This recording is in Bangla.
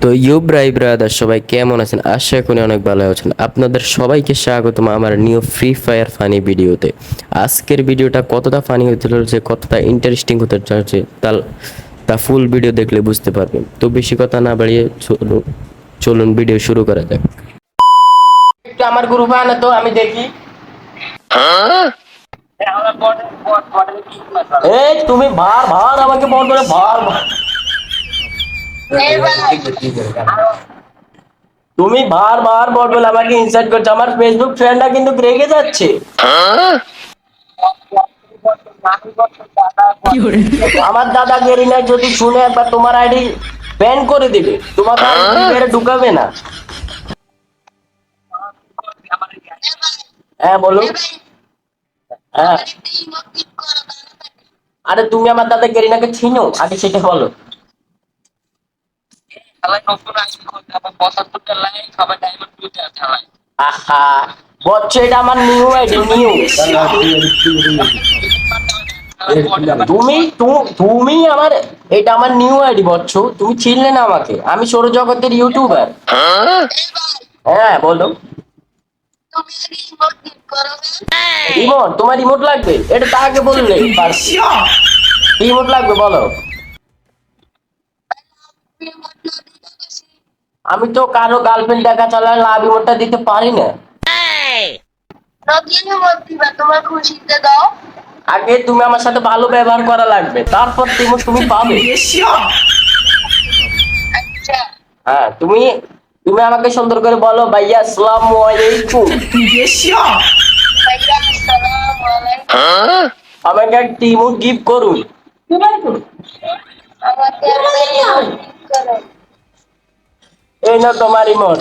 তো ইউব্রাই ব্রাদার সবাই কেমন আছেন? আশা করি অনেক ভালো আছেন। আপনাদের সবাইকে স্বাগতম আমার নিউ ফ্রি ফায়ার ফানি ভিডিওতে। আজকের ভিডিওটা কতটা ফানি হতে চলেছে, কতটা ইন্টারেস্টিং হতে চলেছে তা ফুল ভিডিও দেখলে বুঝতে পারবেন। তো বেশি কথা না বাড়িয়ে চলুন ভিডিও শুরু করা যাক। একটু আমার গ্রুপে আনা তো আমি দেখি। এই তুমি ভার ভার আমাকে বল করে ভার ভার। তুমি বারবার বলবো আমাকে ইনসার্ট করছো, আমার ফেসবুক ফ্রেন্ডরা কিন্তু রেগে যাচ্ছে। আমার দাদা গেরিনা যদি শুনে একবার তোমার আইডি ব্যান করে দিবে, তোমাকে আর ঢুকাবে না। হ্যাঁ বলো। হ্যাঁ, আরে তুমি আমার দাদা গেরিনাকে চিনো আগে সেটা বলো। আহা বলছো এটা আমার নিউ আইডি নিউ। তুমি আমার এটা আমার নিউ আইডি বলছো, তুমি চিনলে না আমাকে, আমি সৌরজগতের ইউটিউবার। হ্যাঁ বলো। রিমোট? তোমার রিমোট লাগবে? এটা তো আগে বললে রিমোট লাগবে বলো। আমি তো কারো গার্লফ্রেন্ড দেখা চালায় লাভ রিমোটটা দিতে পারি না। তোমার খুশিতে দাও। আগে তুমি আমার সাথে ভালো ব্যবহার করা লাগবে, তারপর তুমি পাবে। হ্যাঁ তুমি তুমি আমাকে সুন্দর করে বলো ভাইয়া আসসালামু আলাইকুম। আমাকে একটা ইমোট গিফট করুন। এই নাও তোমার ইমোট।